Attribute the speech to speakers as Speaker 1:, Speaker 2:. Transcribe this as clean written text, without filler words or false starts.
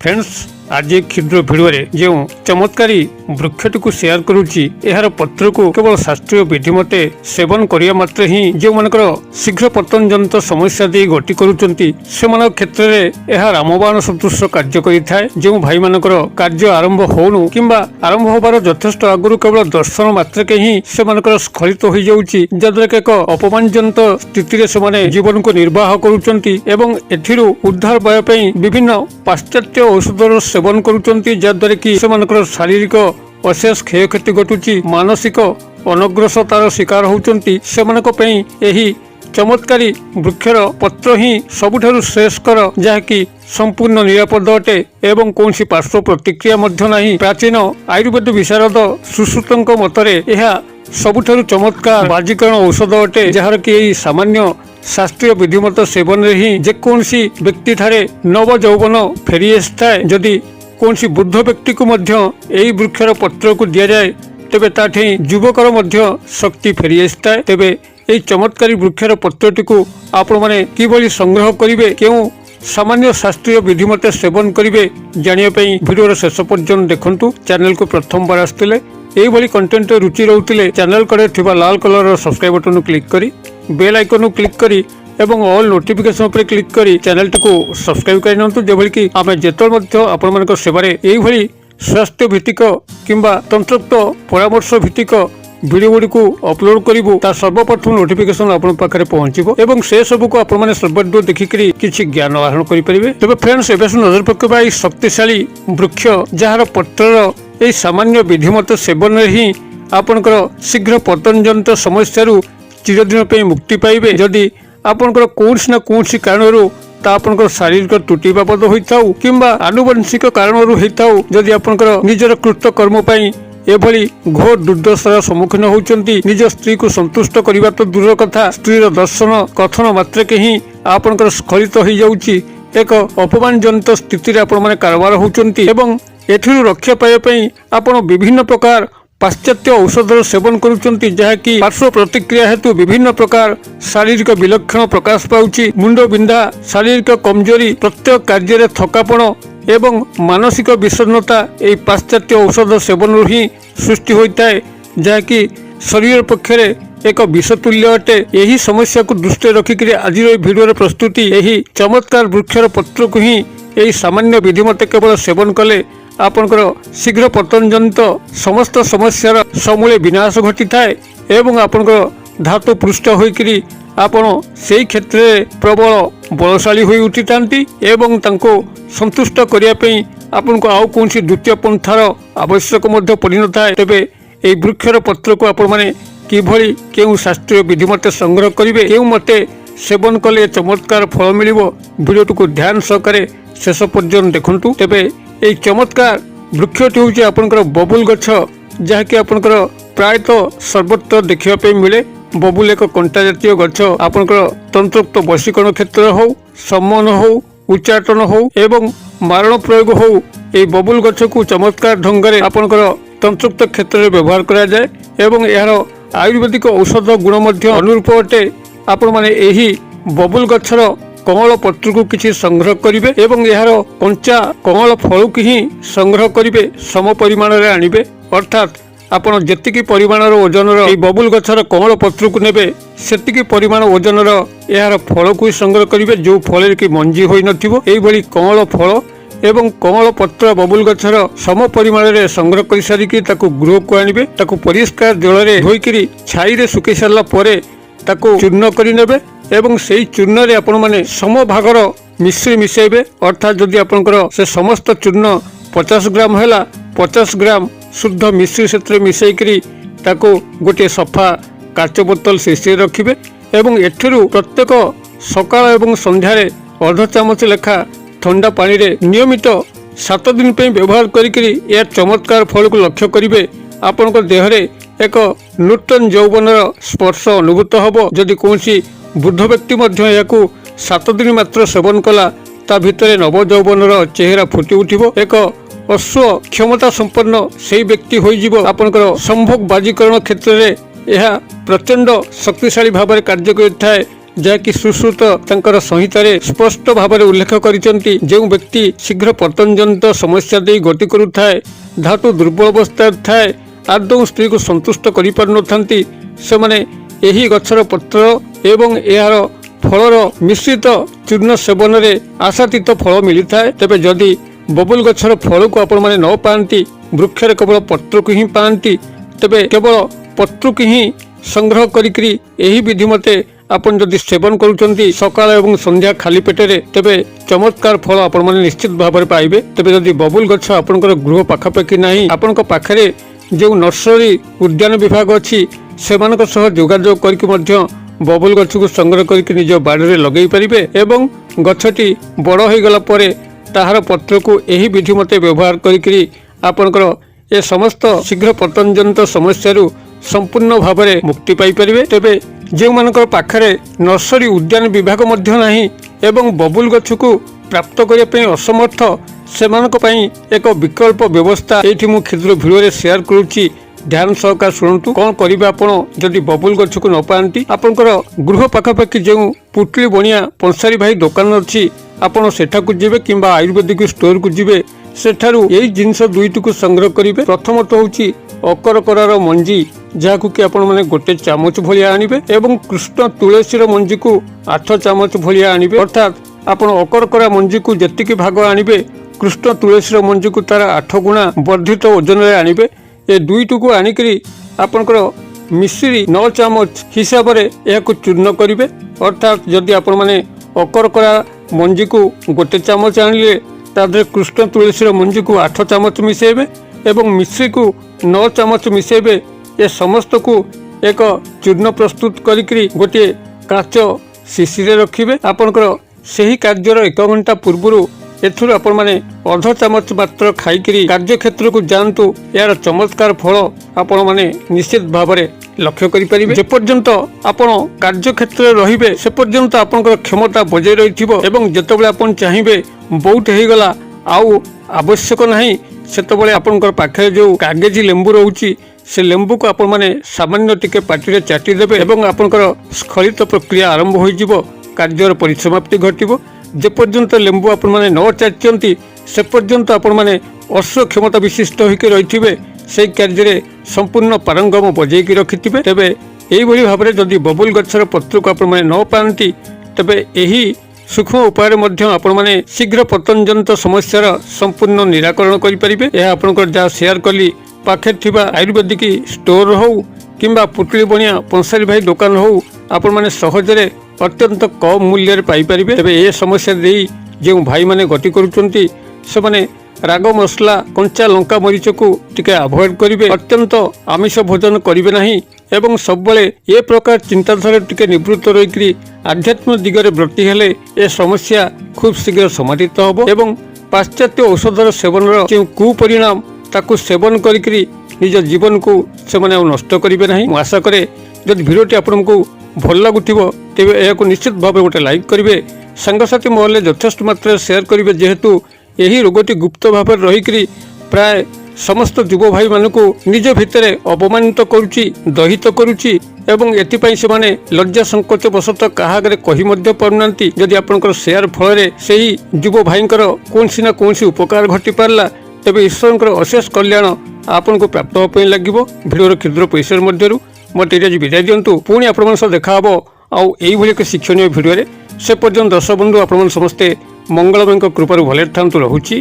Speaker 1: Friends आज क्षुद्र video जो चमत्कारी वृक्षटी को शेयर करुच्ची यार पत्र को केवल शास्त्रीय विधि मते सेवन करिया मात्र ही जो मानकर शीघ्र पतन जनित समस्या दे गति करुचंती से क्षेत्र में यह रामबाण सदृश कार्य करिथाय। जो भाई मानकर कार्य आरंभ होनु किंबा आरंभ होबार यथेष्ट आगुरु केवल दर्शन मात्र के ही से मानकर स्खलित हो जाउची जद्वारा एक अपमान जनित स्थिति से जीवन को निर्वाह करुचंती एवं एथिरु उद्धार पाया पई विभिन्न पाश्चात्य औषधर सेवन करुचंती जद्वारा कि से शारीरिक अशेष क्षयक्षति घटुची मानसिक अनग्रसतार शिकार होउचंती सेमानक पई एही चमत्कारी वृक्षर पत्र ही सबुठारु श्रेष्ठकर जहाँकि संपूर्ण निरापद अटे एवं कौन पार्श्व प्रतिक्रिया मध्य नाही। प्राचीन आयुर्वेद विशारद सुश्रुतଙ୍କ मतरे यह सबुठारु चमत्कार बाजीकरण औषध अटे जार कि एही सामान्य शास्त्रीय विधिमत सेवन रे ही जेकोसी व्यक्ति ठारे नव यौवन फेरी आए। जदि कौन बुद्ध व्यक्ति को मध्य एही वृक्षर पत्र को दि जाए तेबे ताठी युवकर मध्य शक्ति फेरी आए। तेबे एही चमत्कारी वृक्षर पत्रटी को आपण माने किभली संग्रह करिवे केउ सामान्य शास्त्रीय विधि मते सेवन करिवे जानिया पई वीडियो शेष पर्यंत देखंतु। चैनल को प्रथम बार आस्तिले एही भली कंटेंट रुचि रहउतिले चैनल कड़े थिबा लाल कलर सब्सक्राइब बटन क्लिक करी बेल आइकन क्लिक करी एवं ऑल नोटिफिकेशन पर क्लिक करी चैनल टी को सब्सक्राइब करनतु जेभली कि आमे जेतल मध्य आपण मानक सेवारे एही भली स्वास्थ्य भित्तिक किंबा तंत्रोक्त परामर्श भित्तिक वीडियो गुडी को अपलोड करिवु ता सर्वप्रथम नोटिफिकेशन आपण पाखरे पहुंचीबो एवं से सब को आपण माने सर्वदूर देखिकरी किछि ज्ञान आहरण करि परिबे। तबे फ्रेंड्स एबे नजर पकेबा ई शक्तिशाली वृक्ष जहार पत्रर एही सामान्य विधिमत सेवन रे ही आपनकर शीघ्र पतन जनित समस्या चिरदिन पे मुक्ति पाइबे। जदि आपनकर कौनसी ना कौनसी कारणरू ता आपनकर शारीरिक त्रुटि बाबद होइताउ किंबा आनुवंशिक कारणरू होइताउ जदि आपनकर निजर कृत कर्म पई एभली घोर दुर्दशार सम्मुखीन होउचंती निज स्त्री को संतुष्ट करिबा तो दूर कथा स्त्रीर दर्शन कथन मात्र के ही आपनकर स्खलित हो जाउची एक अपमान जनित स्थिति रे आपण माने कारबार होउचंती एवं एथिरु रक्षा पाइबा पई आपण विभिन्न प्रकार पाश्चात्य औषधर सेवन करुचंती जहाँकि पार्श्व प्रतिक्रिया हेतु विभिन्न प्रकार शारीरिक विलक्षण प्रकाश पाउची। मुंड बिंधा शारीरिक कमजोरी प्रत्येक कार्य थकापण एवं मानसिक विषन्नता एही पाश्चात्य औषध सेवन ही सृष्टि होता है जहाँकि शरीर पक्षरे एक विषतुल्य अटे। यही समस्या को दृष्टि रखिक आज भिडियो प्रस्तुति यही चमत्कार वृक्षर पत्र को ही यही सामान्य विधि मते केवल सेवन कले आपनकर शीघ्र पतन जनित समस्त समस्यार समूले विनाश घटी थाए एवं आपनकर धातु पृष्ठ होइकरी आपण सेही क्षेत्र में प्रबल बलशाली होई उठी थांती एवं तांको संतुष्ट करिया पई आपनको आउ कोनसी द्वितीय पंथार आवश्यक मध्य पड़ी न थाए। तेबे एही वृक्षर पत्र को आपण माने किभली केउ शास्त्रीय विधि मते संग्रह करिवे केउ मते सेवन कले चमत्कार फल मिलिबो वीडियो को ध्यान सहकारे शेष पर्यंत देखंतु। तेबे एही चमत्कार वृक्षटी होउची आपनकर बबुल गछ जहाँकि आपनकर प्रायतः सर्वत्र देखिया पे मिले। बबुल एक कंटा जातीय गछ आपनकर तंत्रोक्त वशीकरण क्षेत्र हो सम्मन हो उच्चाटन हो एवं मारण प्रयोग हो एही बबुल गछ को चमत्कार ढंग से आपनकर तंत्रोक्त क्षेत्र में व्यवहार करा जाए एवं यार आयुर्वेदिक औषध गुण मध्य अनुरूप अटे। आपण माने एही बबुल गछर कमल पत्र को किसी संग्रह करिवे एवं यार कंचा कमल फल की ही संग्रह करिवे सम परिमाण रे आनिबे अर्थात आपण जेतिकी परिमाणर ओजनर एही बबुल गछर कमल पत्र को नेबे सेतिकी परिमाण ओजनर यार फल को संग्रह करिवे जो फल की मंजी होई नथिबो। एही भली कमल फल एवं कमल पत्र बबुल गछर सम परिमाण रे संग्रह करि सारिकी ताकू गृह को आनिबे ताकू परिष्कार जल रे धोइकरी छाई रे सुकै सारला परे ताकू चूर्ण करि नेबे एवं सेही चूर्ण रे आपण माने सम भागर मिश्री मिसेबे अर्थात जदि आपनकर से समस्त चूर्ण 50 ग्राम हैला 50 ग्राम शुद्ध मिश्री क्षेत्र मिसेकरी ताको गोटे सफा काच बोतल शीशी रखिबे एवं एठिरु प्रत्येक सकाळ एवं संध्यारे अर्ध चामच लेखा ठंडा पानी रे नियमित 7 दिन पे व्यवहार करिकरी या चमत्कार फल को लक्ष्य करिवे आपनकर देहरे एक नूतन यौवनर स्पर्श अनुभूत हबो। जदि कोनसी बुद्ध व्यक्ति मध्य याकू 7 दिन मात्र सेवन कला ता भितरे नव यौवनर चेहरा फुटी उठिबो एक अश्व क्षमता संपन्न से व्यक्ति होइजिबो। आपनकर संभोग बाजीकरण क्षेत्र में यह प्रचंड शक्तिशाली भाव में कार्य करिथाए ଯାହାକି ସୁଶ୍ରୁତ ତାଙ୍କର ସଂହିତାରେ ସ୍ପଷ୍ଟ ଭାବରେ ଉଲ୍ଲେଖ କରିଛନ୍ତି। ଯେଉଁ ବ୍ୟକ୍ତି ଶୀଘ୍ର ପତନଜନିତ ସମସ୍ୟା ଦେଇ ଗତି କରୁଥାଏ, ଧାତୁ ଦୁର୍ବଳ ଅବସ୍ଥାରେ ଥାଏ, ଆଦୌ ସ୍ତ୍ରୀକୁ ସନ୍ତୁଷ୍ଟ କରିପାରୁନଥାନ୍ତି, ସେମାନେ ଏହି ଗଛର ପତ୍ର ଏବଂ ଏହାର ଫଳର ମିଶ୍ରିତ ଚୂର୍ଣ୍ଣ ସେବନରେ ଆଶାତୀତ ଫଳ ମିଳିଥାଏ। ତେବେ ଯଦି ବବୁଲ ଗଛର ଫଳକୁ ଆପଣମାନେ ନ ପାଆନ୍ତି, ବୃକ୍ଷରେ କେବଳ ପତ୍ରକୁ ହିଁ ପାଆନ୍ତି, ତେବେ କେବଳ ପତ୍ରକୁ ହିଁ ସଂଗ୍ରହ କରିକି ଏହି ବିଧି ମତେ ଆପଣ ଯଦି ସେବନ କରୁଛନ୍ତି ସକାଳ ଏବଂ ସନ୍ଧ୍ୟା ଖାଲି ପେଟରେ, ତେବେ ଚମତ୍କାର ଫଳ ଆପଣମାନେ ନିଶ୍ଚିତ ଭାବରେ ପାଇବେ। ତେବେ ଯଦି ବବୁଲ ଗଛ ଆପଣଙ୍କର ଗୃହ ପାଖାପାଖି ନାହିଁ, ଆପଣଙ୍କ ପାଖରେ ଯେଉଁ ନର୍ସରୀ ଉଦ୍ୟାନ ବିଭାଗ ଅଛି ସେମାନଙ୍କ ସହ ଯୋଗାଯୋଗ କରିକି ମଧ୍ୟ ବବୁଲ ଗଛକୁ ସଂଗ୍ରହ କରିକି ନିଜ ବାଡ଼ିରେ ଲଗାଇ ପାରିବେ ଏବଂ ଗଛଟି ବଡ଼ ହୋଇଗଲା ପରେ ତାହାର ପତ୍ରକୁ ଏହି ବିଧି ମତେ ବ୍ୟବହାର କରିକି ଆପଣଙ୍କର ଏ ସମସ୍ତ ଶୀଘ୍ର ପତନଜନିତ ସମସ୍ୟାରୁ ସମ୍ପୂର୍ଣ୍ଣ ଭାବରେ ମୁକ୍ତି ପାଇପାରିବେ। ତେବେ ଯେଉଁମାନଙ୍କର ପାଖରେ ନର୍ସରୀ ଉଦ୍ୟାନ ବିଭାଗ ମଧ୍ୟ ନାହିଁ ଏବଂ ବବୁଲ ଗଛକୁ ପ୍ରାପ୍ତ କରିବା ପାଇଁ ଅସମର୍ଥ, ସେମାନଙ୍କ ପାଇଁ ଏକ ବିକଳ୍ପ ବ୍ୟବସ୍ଥା ଏଇଠି ମୁଁ କ୍ଷୁଦ୍ର ଭିଡ଼ିଓରେ ସେୟାର କରୁଛି। ଧ୍ୟାନ ସହକାରେ ଶୁଣନ୍ତୁ। କ'ଣ କରିବେ ଆପଣ ଯଦି ବବୁଲ ଗଛକୁ ନ ପାଆନ୍ତି? ଆପଣଙ୍କର ଗୃହ ପାଖାପାଖି ଯେଉଁ ପୁଟଲି ବଣିଆ ପଂସାରୀ ଭାଇ ଦୋକାନ ଅଛି, ଆପଣ ସେଠାକୁ ଯିବେ କିମ୍ବା ଆୟୁର୍ବେଦିକ ଷ୍ଟୋରକୁ ଯିବେ। ସେଠାରୁ ଏଇ ଜିନିଷ ଦୁଇଟିକୁ ସଂଗ୍ରହ କରିବେ। ପ୍ରଥମତଃ ହେଉଛି ଅକରକରାର ମଞ୍ଜି, ଯାହାକୁ କି ଆପଣ ମାନେ ଗୋଟେ ଚାମଚ ଭଳିଆ ଆଣିବେ ଏବଂ କୃଷ୍ଣ ତୁଳସୀର ମଞ୍ଜିକୁ 8 ଚାମଚ ଭଳିଆ ଆଣିବେ। ଅର୍ଥାତ୍ ଆପଣ ଅକରକରା ମଞ୍ଜିକୁ ଯେତିକି ଭାଗ ଆଣିବେ, କୃଷ୍ଣ ତୁଳସୀର ମଞ୍ଜିକୁ ତାର 8 ଗୁଣା ବର୍ଦ୍ଧିତ ଓଜନରେ ଆଣିବେ। ଏ ଦୁଇଟିକୁ ଆଣିକରି ଆପଣଙ୍କର ମିଶ୍ରି 9 ଚାମଚ ହିସାବରେ ଏହାକୁ ଚୂର୍ଣ୍ଣ କରିବେ। ଅର୍ଥାତ୍ ଯଦି ଆପଣମାନେ ଅକରକରା ମଞ୍ଜିକୁ ଗୋଟେ ଚାମଚ ଆଣିଲେ, ତା ଦେହରେ କୃଷ୍ଣ ତୁଳସୀର ମଞ୍ଜିକୁ 8 ଚାମଚ ମିଶାଇବେ ଏବଂ ମିଶ୍ରିକୁ 9 ଚାମଚ ମିଶାଇବେ। ଏ ସମସ୍ତକୁ ଏକ ଚୂର୍ଣ୍ଣ ପ୍ରସ୍ତୁତ କରିକି ଗୋଟିଏ କାଚ ଶିଶିରେ ରଖିବେ। ଆପଣଙ୍କର ସେହି କାର୍ଯ୍ୟର 1 ଘଣ୍ଟା ପୂର୍ବରୁ ଏଥିରୁ ଆପଣମାନେ ଅଧ ଚାମଚ ମାତ୍ର ଖାଇକିରି କାର୍ଯ୍ୟକ୍ଷେତ୍ରକୁ ଯାଆନ୍ତୁ। ଏହାର ଚମତ୍କାର ଫଳ ଆପଣମାନେ ନିଶ୍ଚିତ ଭାବରେ ଲକ୍ଷ୍ୟ କରିପାରିବେ। ଯେପର୍ଯ୍ୟନ୍ତ ଆପଣ କାର୍ଯ୍ୟକ୍ଷେତ୍ରରେ ରହିବେ ସେ ପର୍ଯ୍ୟନ୍ତ ଆପଣଙ୍କର କ୍ଷମତା ବଜାୟ ରହିଥିବ ଏବଂ ଯେତେବେଳେ ଆପଣ ଚାହିଁବେ ବହୁତ ହେଇଗଲା ଆଉ ଆବଶ୍ୟକ ନାହିଁ, ସେତେବେଳେ ଆପଣଙ୍କର ପାଖରେ ଯେଉଁ କାଗଜି ଲେମ୍ବୁ ରହୁଛି ସେ ଲେମ୍ବୁକୁ ଆପଣମାନେ ସାମାନ୍ୟ ଟିକେ ପାଟିରେ ଚାଟି ଦେବେ ଏବଂ ଆପଣଙ୍କର ସ୍ଖଳିତ ପ୍ରକ୍ରିୟା ଆରମ୍ଭ ହୋଇଯିବ। କାର୍ଯ୍ୟର ପରିସମାପ୍ତି ଘଟିବ। ଯେପର୍ଯ୍ୟନ୍ତ ଲେମ୍ବୁ ଆପଣମାନେ ନ ଚାଟିଛନ୍ତି ସେ ପର୍ଯ୍ୟନ୍ତ ଆପଣମାନେ ଅଶ୍ଵ କ୍ଷମତା ବିଶିଷ୍ଟ ହୋଇକି ରହିଥିବେ, ସେହି କାର୍ଯ୍ୟରେ ସମ୍ପୂର୍ଣ୍ଣ ପାରଙ୍ଗମ ବଜେଇକି ରଖିଥିବେ। ତେବେ ଏଇଭଳି ଭାବରେ ଯଦି ବବୁଲ ଗଛର ପତ୍ରକୁ ଆପଣମାନେ ନ ପାଆନ୍ତି, ତେବେ ଏହି ସୂକ୍ଷ୍ମ ଉପାୟରେ ମଧ୍ୟ ଆପଣମାନେ ଶୀଘ୍ର ପତନଜନିତ ସମସ୍ୟାର ସମ୍ପୂର୍ଣ୍ଣ ନିରାକରଣ କରିପାରିବେ। ଏହା ଆପଣଙ୍କର ଯାହା ସେୟାର କଲି ପାଖରେ ଥିବା ଆୟୁର୍ବେଦିକ ଷ୍ଟୋର ହେଉ କିମ୍ବା ପୁଟଲି ବଣିଆ ପଂସାରୀ ଭାଇ ଦୋକାନ ହେଉ, ଆପଣମାନେ ସହଜରେ ଅତ୍ୟନ୍ତ କମ୍ ମୂଲ୍ୟରେ ପାଇପାରିବେ। ତେବେ ଏ ସମସ୍ୟା ଦେଇ ଯେଉଁ ଭାଇମାନେ ଗତି କରୁଛନ୍ତି ସେମାନେ ରାଗ ମସଲା କଞ୍ଚା ଲଙ୍କା ମରିଚକୁ ଟିକେ ଆଭଏଡ୍ କରିବେ। ଅତ୍ୟନ୍ତ ଆମିଷ ଭୋଜନ କରିବେ ନାହିଁ ଏବଂ ସବୁବେଳେ ଏ ପ୍ରକାର ଚିନ୍ତାଧାରା ଟିକେ ନିବୃତ୍ତ ରହିକରି ଆଧ୍ୟାତ୍ମ ଦିଗରେ ବ୍ରତୀ ହେଲେ ଏ ସମସ୍ୟା ଖୁବ୍ ଶୀଘ୍ର ସମାଧିତ ହେବ ଏବଂ ପାଶ୍ଚାତ୍ୟ ଔଷଧର ସେବନର ଯେଉଁ କୁପରିଣାମ ତାକୁ ସେବନ କରିକି ନିଜ ଜୀବନକୁ ସେମାନେ ଆଉ ନଷ୍ଟ କରିବେ ନାହିଁ। ମୁଁ ଆଶା କରେ ଯଦି ଭିଡ଼ିଓଟି ଆପଣଙ୍କୁ ଭଲ ଲାଗୁଥିବ ତେବେ ଏହାକୁ ନିଶ୍ଚିତ ଭାବେ ଗୋଟେ ଲାଇକ୍ କରିବେ, ସାଙ୍ଗସାଥି ମହଲରେ ଯଥେଷ୍ଟ ମାତ୍ରାରେ ସେୟାର କରିବେ। ଯେହେତୁ ଏହି ରୋଗଟି ଗୁପ୍ତ ଭାବରେ ରହିକରି ପ୍ରାୟ ସମସ୍ତ ଯୁବ ଭାଇମାନଙ୍କୁ ନିଜ ଭିତରେ ଅପମାନିତ କରୁଛି, ଦହିତ କରୁଛି ଏବଂ ଏଥିପାଇଁ ସେମାନେ ଲଜ୍ଜା ସଂକୋଚ ବଶତଃ କାହା ଆଗରେ କହି ମଧ୍ୟ ପାରୁନାହାନ୍ତି। ଯଦି ଆପଣଙ୍କର ସେୟାର ଫଳରେ ସେହି ଯୁବ ଭାଇଙ୍କର କୌଣସି ନା କୌଣସି ଉପକାର ଘଟି ପାରିଲା, ତେବେ ଈଶ୍ୱରଙ୍କର ଅଶେଷ କଲ୍ୟାଣ ଆପଣଙ୍କୁ ପ୍ରାପ୍ତ ହେବା ପାଇଁ ଲାଗିବ। ଭିଡ଼ିଓର କ୍ଷୁଦ୍ର ପରିସର ମଧ୍ୟରୁ ମୋତେ ଏଠି ବିଦାୟ ଦିଅନ୍ତୁ। ପୁଣି ଆପଣମାନଙ୍କ ସହ ଦେଖା ହେବ ଆଉ ଏଇଭଳି ଏକ ଶିକ୍ଷଣୀୟ ଭିଡ଼ିଓରେ। ସେ ପର୍ଯ୍ୟନ୍ତ ଦର୍ଶକ ବନ୍ଧୁ ଆପଣମାନେ ସମସ୍ତେ ମଙ୍ଗଳମୟଙ୍କ କୃପାରୁ ଭଲରେ ଥାନ୍ତୁ। ରହୁଛି।